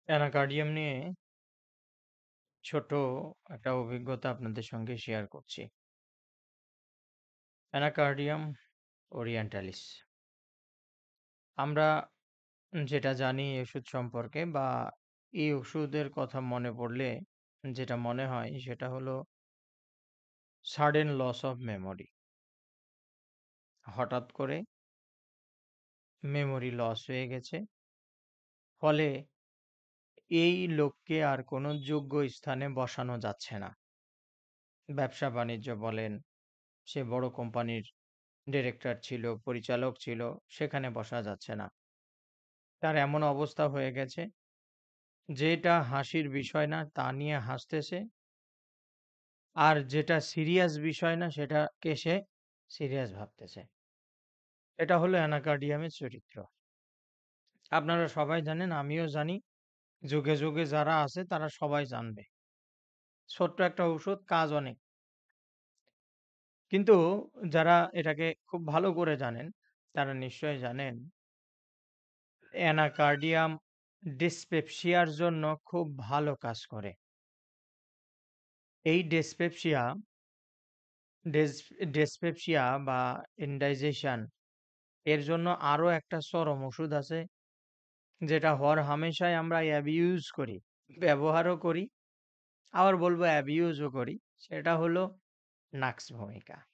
Anacardium নিয়ে ছোট একটা অভিজ্ঞতা আপনাদের সঙ্গে শেয়ার করছি। Anacardium orientalis. আমরা যেটা জানি এই ওষুধ সম্পর্কে বা এই ওষুধের কথা মনে পড়লে যেটা মনে হয় সেটা হলো সাডেন লস অফ মেমোরি। হঠাৎ করে মেমোরি লস হয়ে গেছে। ফলে এই লোককে আর কোনো যোগ্য স্থানে বসানো যাচ্ছে না। ব্যবসা-বাণিজ্য বলেন, সে বড় কোম্পানির ডিরেক্টর ছিল, পরিচালক ছিল, সেখানে বসা যাচ্ছে না। তার এমন অবস্থা হয়ে গেছে, যেটা হাসির বিষয় না তা নিয়ে হাসতেছে, আর যেটা সিরিয়াস বিষয় না সেটাকে সে সিরিয়াস ভাবতেছে। এটা হলো অ্যানাকার্ডিয়ামের চরিত্র। আপনারা সবাই জানেন, আমিও জানি, যুগে, যুগে যারা আছে তারা সবাই জানবে। ছোট্ট একটা ঔষধ, কাজ অনেক। কিন্তু যারা এটাকে খুব ভালো করে জানেন, তারা নিশ্চয়ই জানেন অ্যানাকার্ডিয়াম ডিসপেপসিয়ার জন্য খুব ভালো কাজ করে। এই ডেস ডেসপেপসিয়া বা ইনডাইজেশন এর জন্য আরো একটা চরম ওষুধ আছে, যেটা হরহামেশাই আমরা অ্যাবিউজ করি, ব্যবহারও করি, আবার বলবো অ্যাবিউজও করি। সেটা হলো নাক্স ভূমিকা।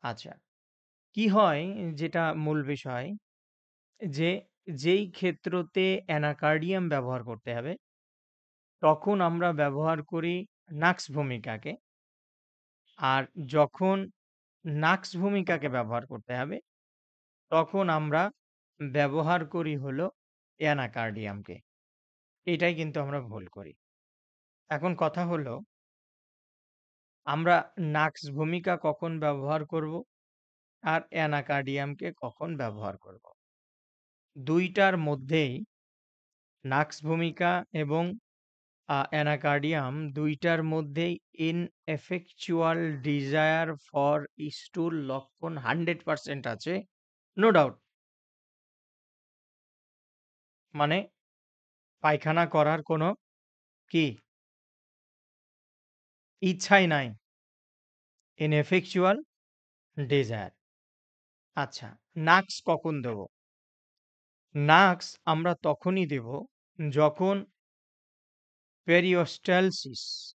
আচ্ছা, কি হয়, যেটা মূল বিষয়, যে যেই ক্ষেত্রতে অ্যানাকার্ডিয়াম ব্যবহার করতে হবে, তখন আমরা ব্যবহার করি নাক্স ভূমিকাকে। আর যখন নাক্স ভূমিকাকে ব্যবহার করতে হবে, তখন আমরা ব্যবহার করি হলো অ্যানাকার্ডিয়ামকে। এটাই কিন্তু আমরা ভুল করি। এখন কথা হলো, আমরা নাক্স ভূমিকা কখন ব্যবহার করব আর অ্যানাকার্ডিয়ামকে কখন ব্যবহার করব। ২ টার মধ্যেই, নাক্স ভূমিকা এবং অ্যানাকার্ডিয়াম ২ টার মধ্যেই ineffectual desire for stool লক্ষণ 100% আছে। No doubt. মানে পায়খানা করার কোনো কি ইচ্ছাই নাই। ineffectual desire। আচ্ছা, নাক্স কখন দেব? নাক্স আমরা তখনই দেব যখন পেরিওস্টালসিস,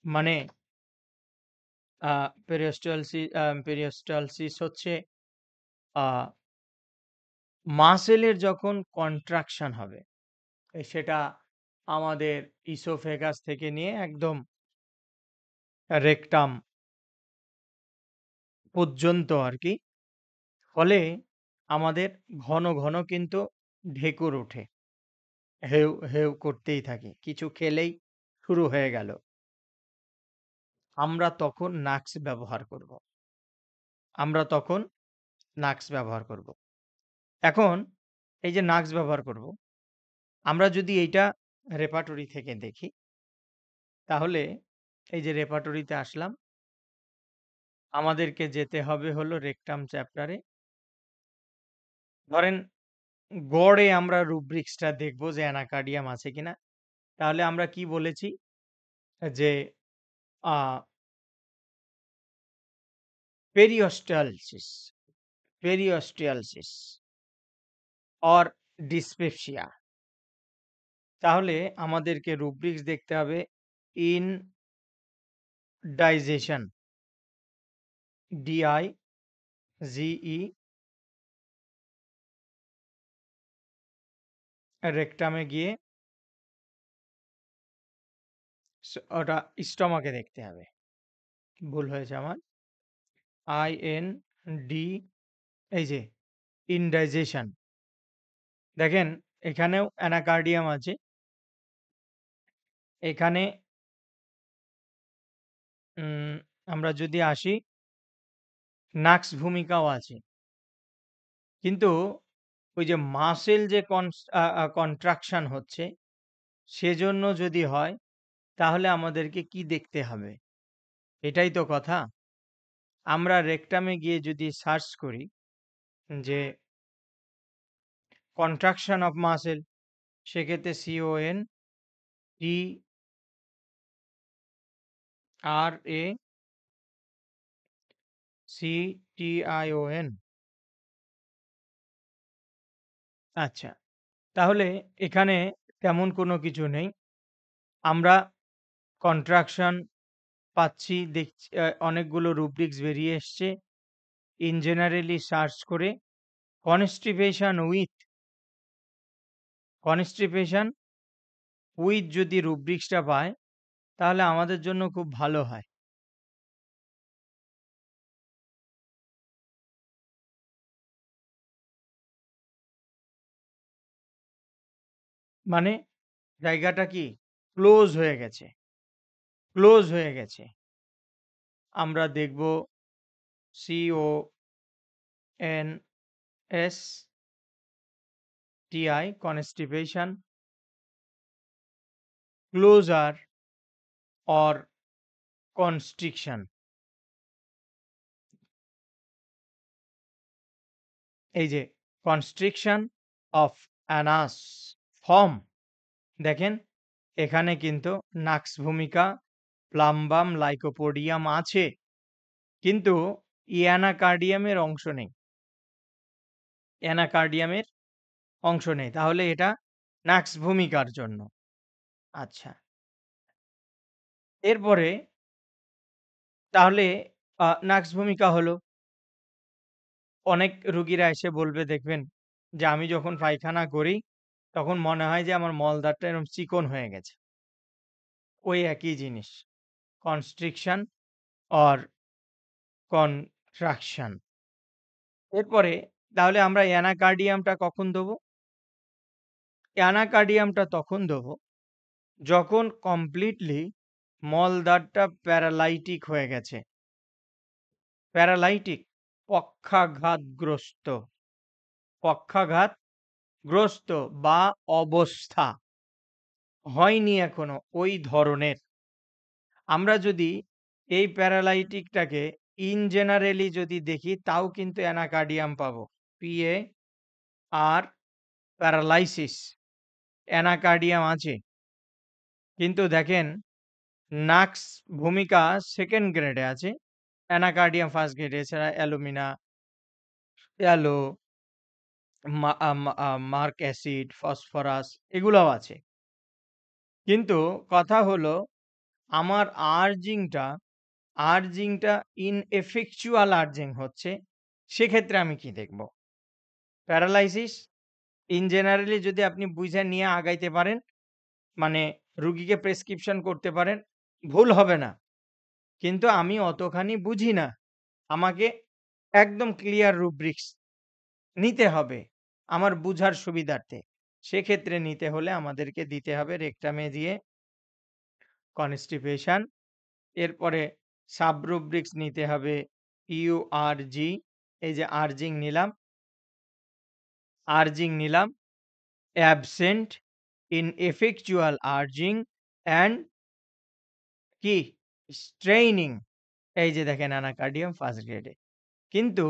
মানে পেরিওস্টালসিস হচ্ছে আ মাসেলের যখন কন্ট্রাকশন হবে। সেটা আমাদের ইসোফেগাস থেকে নিয়ে একদম রেকটাম পর্যন্ত আরকি। ফলে আমাদের ঘন, ঘন কিন্তু ঢেকুর ওঠে। হেউ, হেউ করতেই থাকে। কিছু খেলেই শুরু হয়ে গেল। আমরা তখন নাক্স ব্যবহার করব। আমরা তখন নাক্স ব্যবহার করব। এখন এই যে নাক্স ব্যবহার করব, আমরা যদি এইটা রেপার্টরি থেকে দেখি, তাহলে এই যে রেপার্টরিতে আসলাম, আমাদেরকে যেতে হবে হলো রেকটাম চ্যাপ্টারে। ধরেন গড়ে আমরা রুব্রিক্সটা দেখব যে অ্যানাকার্ডিয়াম আছে কিনা। তাহলে আমরা কি বলেছি, যে আ পেরিওস্টালসিস, পেরিওস্টালসিস অর ডিসপেপসিয়া। তাহলে আমাদেরকে রুব্রিক্স দেখতে হবে ইনডাইজেশন, DIGE, রেকটামে গিয়ে ওটা স্টমাকে দেখতে হবে। ভুল হয়েছে আমার। IND, এই যে ইনডাইজেশন। দেখেন এখানেও অ্যানাকার্ডিয়াম আছে। এখানে আমরা যদি আসি, নাক্স ভূমিকাও আছে। কিন্তু ওই যে মাসেল যে কন্ট্রাকশন হচ্ছে, সেজন্য যদি হয়, তাহলে আমাদেরকে কি দেখতে হবে? এটাই তো কথা। আমরা রেকটামে গিয়ে যদি সার্চ করি যে কন্ট্রাকশন অফ মাসেল, সেক্ষেত্রে CONTRACTION। আচ্ছা, তাহলে এখানে তেমন কোনো কিছু নেই। আমরা কন্ট্রাকশন পাচ্ছি, দেখছি অনেকগুলো রুব্রিক্স বেরিয়ে এসছে। ইন জেনারেলি সার্চ করে কনস্টিপেশন কনস্টিপেশন উইথ যদি রুব্রিক্সটা পায়, তাহলে আমাদের জন্য খুব ভালো হয়। মানে জায়গাটা কি ক্লোজ হয়ে গেছে, ক্লোজ হয়ে গেছে। আমরা দেখব CONSTI constipation, closure or constriction. এই যে কনস্ট্রিকশন অফ অ্যানাস ফর্ম, দেখেন এখানে কিন্তু নাক্স ভূমিকা, প্লাম্বাম, লাইকোপোডিয়াম আছে, কিন্তু অ্যানাকার্ডিয়ামের অংশ নেই। অ্যানাকার্ডিয়ামের অংশ নেই, তাহলে এটা নাক্স ভূমিকার জন্য। আচ্ছা, এরপরে তাহলে নাক্স ভূমিকা হলো, অনেক রুগীরা এসে বলবে দেখবেন যে আমি যখন পায়খানা করি তখন মনে হয় যে আমার মলদ্বারটা এরকম চিকন হয়ে গেছে। ওই একই জিনিস, কনস্ট্রিকশন অর কনট্রাকশন। এরপরে তাহলে আমরা অ্যানাকার্ডিয়ামটা কখন দেবো? অ্যানাকার্ডিয়ামটা তখন দেবো যখন কমপ্লিটলি মলদ্বারটা প্যারালাইটিক হয়ে গেছে। প্যারালাইটিক, পক্ষাঘাতগ্রস্ত, পক্ষাঘাতগ্রস্ত বা অবস্থা হয়নি এখনো ওই ধরনের। আমরা যদি এই প্যারালাইটিকটাকে ইন জেনারেলি যদি দেখি, তাও কিন্তু অ্যানাকার্ডিয়াম পাবো। PA আর প্যারালাইসিস, অ্যানাকার্ডিয়াম আছে। কিন্তু দেখেন নাক্স ভূমিকা সেকেন্ড গ্রেডে আছে, অ্যানাকার্ডিয়াম ফার্স্ট গ্রেডে। এছাড়া alumina, aloe, mur acid, phosphorus এগুলোও আছে। কিন্তু কথা হলো আমার আর্জিংটা ইনএফেকচুয়াল আর্জিং হচ্ছে, সেক্ষেত্রে আমি কি দেখব? প্যারালাইসিস ইন জেনারেলি যদি আপনি বুঝে নিয়ে আগাইতে পারেন, মানে রুগীকে প্রেসক্রিপশন করতে পারেন, ভুল হবে না। কিন্তু আমি অতখানি বুঝি না। আমাকে একদম ক্লিয়ার রুব্রিক্স নিতে হবে আমার বুঝার সুবিধার্থে। সেক্ষেত্রে নিতে হলে আমাদেরকে দিতে হবে রেকটামে দিয়ে কনস্টিপেশন, এরপরে সাব রুব্রিক্স নিতে হবে ইউআরজি। এই যে আর্জিং নিলাম, অ্যাবসেন্ট, ইনএফেকচুয়াল আর্জিং অ্যান্ড কি স্ট্রেইনিং। এই যে দেখেন অ্যানাকার্ডিয়াম ফার্স্ট গ্রেডে। কিন্তু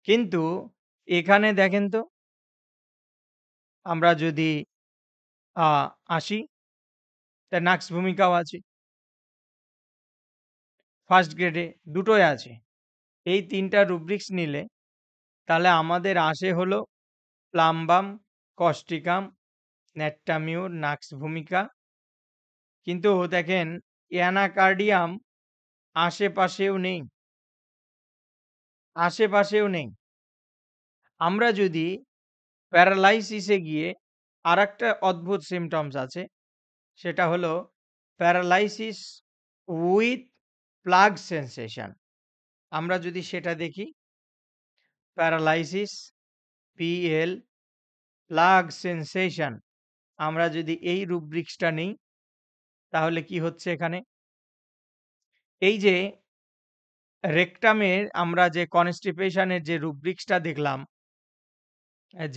কিন্তু এখানে দেখেন তো, আমরা যদি আসি, তা নাক্স ভূমিকাও আছে ফার্স্ট গ্রেডে, দুটোই আছে। এই ৩ টা রুব্রিক্স নিলে তাহলে আমাদের আসে হলো প্লাম্বাম, কস্টিকাম, ন্যাট্টামিউর, নাক্স ভূমিকা। কিন্তু দেখেন অ্যানাকার্ডিয়াম আশেপাশেও নেই, আশেপাশেও নেই। আমরা যদি প্যারালাইসিসে গিয়ে আরেকটা অদ্ভুত সিম্পটমস আছে, সেটা হলো প্যারালাইসিস উইথ প্লাগ সেন্সেশন। আমরা যদি সেটা দেখি, প্যারালাইসিস, PL, প্লাগ সেন্সেশন, আমরা যদি এই রুব্রিক্সটা নিই, তাহলে কি হচ্ছে এখানে? এই যে রেকটামের আমরা যে কনস্টিপেশনের যে রুব্রিক্সটা দেখলাম,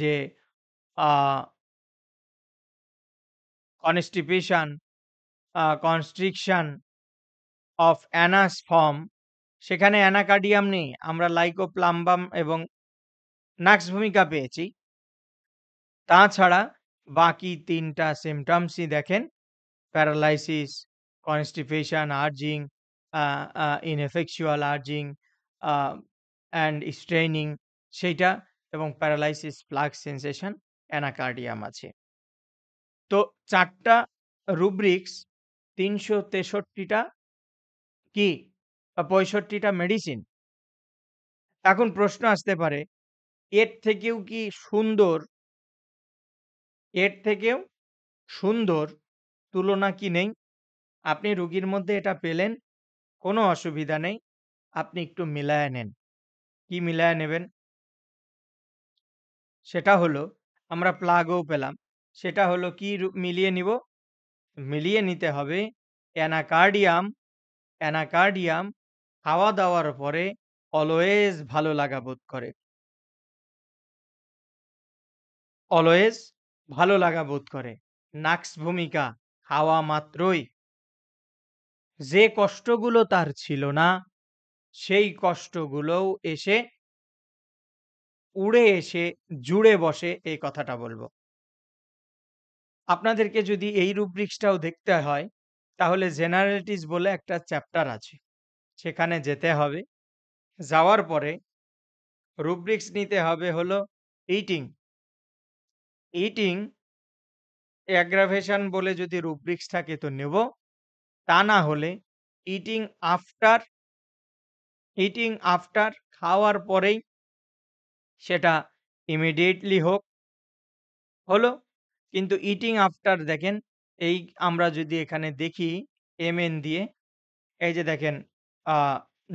যে constipation, constriction of Anas form, সেখানে অ্যানাকার্ডিয়াম নেই, আমরা লাইকোপ্লাম্বাম এবং নাক্স ভূমিকা পেয়েছি। তাছাড়া বাকি ৩ টা symptoms-ই দেখেন paralysis, constipation, urging, uh uh ineffectual urging, uh and straining সেইটা এবং প্যারালাইসিস, প্লাগ সেনসেশন, অ্যানাকার্ডিয়াম আছে। তো ৪ টা রুব্রিক্স ৩৬৩ টা কি ৬৫ টা মেডিসিন। এখন প্রশ্ন আসতে পারে এর থেকেও কি সুন্দর এর থেকেও সুন্দর তুলনা কি নেই? আপনি রোগীর মধ্যে এটা পেলেন, কোনো অসুবিধা নেই। আপনি একটু মিলায়া নেন। কি মিলায়া নেবেন? সেটা হলো আমরা প্লাগও পেলাম। সেটা হলো কি মিলিয়ে নিব? মিলিয়ে নিতে হবে অ্যানাকার্ডিয়াম, অ্যানাকার্ডিয়াম খাওয়া-দাওয়ার পরে অলওয়েজ ভালো লাগা বোধ করে। অলওয়েজ ভালো লাগা বোধ করে। নাক্স ভূমিকা খাওয়া মাত্রই যে কষ্টগুলো তার ছিল না, সেই কষ্টগুলোও এসে উড়ে এসে জুড়ে বসে এই কথাটা বলব। আপনাদেরকে যদি এই রুব্রিক্সটাও দেখতে হয়, তাহলে জেনারেলিটিস বলে একটা চ্যাপ্টার আছে। সেখানে যেতে হবে। যাওয়ার পরে রুব্রিক্স নিতে হবে হলো ইটিং। ইটিং অ্যাগ্রাভেশন বলে যদি রুব্রিক্স থাকে তো নেব। তা না হলে ইটিং আফটার, ইটিং আফটার খাওয়ার পরেই সেটা ইমিডিয়েটলি হোক, হলো। কিন্তু ইটিং আফটার দেখেন এই আমরা যদি এখানে দেখি এমএন দিয়ে এই যে দেখেন আ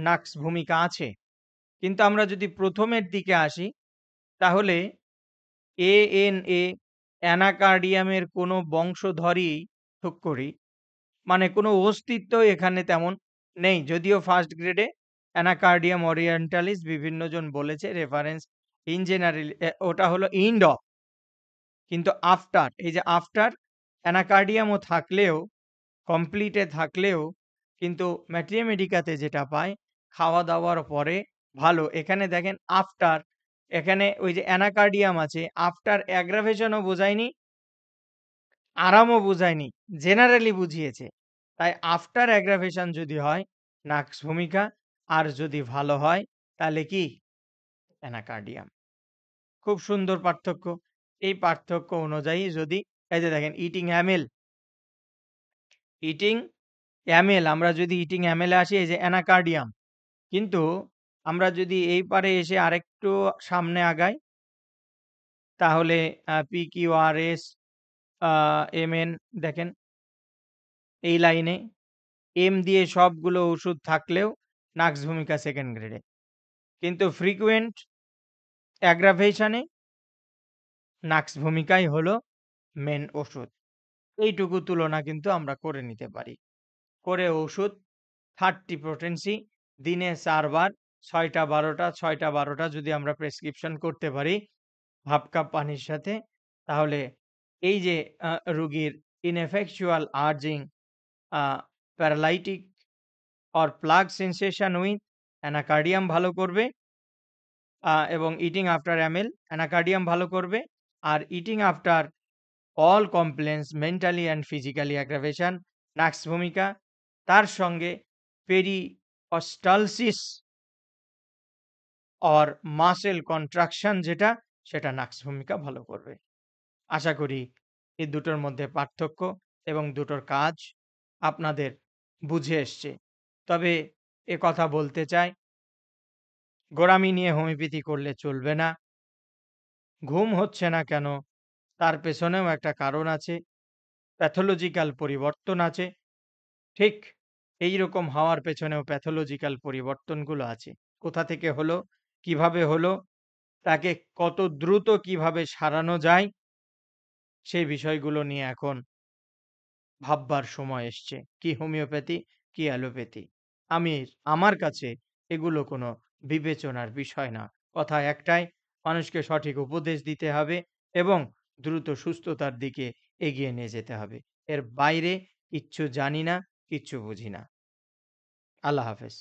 নাক্স ভূমিকা আছে। কিন্তু আমরা যদি ১ম এর দিকে আসি তাহলে ANA অ্যানাকার্ডিয়ামের কোনো বংশধরই ঠুক করি মানে কোনো অস্তিত্ব এখানে তেমন নেই। যদিও ফার্স্ট গ্রেডে অ্যানাকার্ডিয়াম ওরিয়েন্টালিস বিভিন্নজন বলেছে রেফারেন্স ইন জেনারেল ওটা হলো ইন্ড অফ। কিন্তু আফটার এই যে আফটার অ্যানাকার্ডিয়ামও থাকলেও কমপ্লিটে থাকলেও কিন্তু ম্যাট্রিয়া মেডিকাতে যেটা পায় খাওয়া-দাওয়ার পরে ভালো। এখানে দেখেন আফটার এখানে ওই যে অ্যানাকার্ডিয়াম আছে আফটার অ্যাগ্রাভেশন ও বোঝায়নি, আরামও বুঝায়নি, জেনারেলি বুঝিয়েছে। তাই আফটার অ্যাগ্রাভেশন যদি হয় নাক্স ভূমিকা আর যদি ভালো হয় তাহলে কি? অ্যানাকার্ডিয়াম। খুব সুন্দর পার্থক্য। এই পার্থক্য অনুযায়ী যদি এই যে দেখেন ইটিং অ্যামেল, ইটিং অ্যামেল আমরা যদি ইটিং অ্যামেলে আসি এই যে অ্যানাকার্ডিয়াম। কিন্তু আমরা যদি এই পারে এসে আরেকটু সামনে আগাই তাহলে PQRS, MN দেখেন এই লাইনে এম দিয়ে সবগুলো ওষুধ থাকলেও নাক্স ভূমিকা সেকেন্ড গ্রেডে। কিন্তু ফ্রিকুয়েন্ট অ্যাগ্রাভেশনে নাক্স ভূমিকাই হলো মেন ওষুধ। এইটুকু তুলনা কিন্তু আমরা করে নিতে পারি। করে ওষুধ 30 potency দিনে ৪ বার ৬ টা ১২ টা ৬ টা ১২ টা যদি আমরা প্রেসক্রিপশন করতে পারি হাফ কাপ পানির সাথে তাহলে এই যে রোগীর ineffectual urging, a paralytic or plug sensation with anacardium ভালো করবে এবং ইটিং আফটার অ্যামেল অ্যানাকার্ডিয়াম ভালো করবে। আর eating after all complaints mentally and physically aggravation nux ভূমিকা। তার সঙ্গে পেরিঅস্টালসিস অর মাসল কন্ট্রাকশন যেটা সেটা নাক্স ভূমিকা ভালো করবে। আশা করি এই দুটোর মধ্যে পার্থক্য এবং দুটোর কাজ আপনাদের বুঝে এসছে। তবে কথা বলতে চাই, গোঁড়ামি নিয়ে হোমিওপ্যাথি করলে চলবে না। ঘুম হচ্ছে না কেন? তার পেছনেও একটা কারণ আছে। প্যাথোলজিক্যাল পরিবর্তন আছে। ঠিক এইরকম হওয়ার পেছনেও প্যাথোলজিক্যাল পরিবর্তনগুলো আছে। কোথা থেকে হলো? কিভাবে হলো? তাকে কত দ্রুত কিভাবে সারানো যায়? সেই বিষয়গুলো নিয়ে এখন ভাববার সময় এসছে। কি হোমিওপ্যাথি, কি অ্যালোপ্যাথি। আমার কাছে এগুলো কোনো বিবেচনার বিষয় না। কথা একটাই, মানুষকে সঠিক উপদেশ দিতে হবে এবং দ্রুত সুস্থতার দিকে এগিয়ে নিয়ে যেতে হবে। এর বাইরে কিচ্ছু জানি না, কিচ্ছু বুঝি না। আল্লাহ হাফেজ।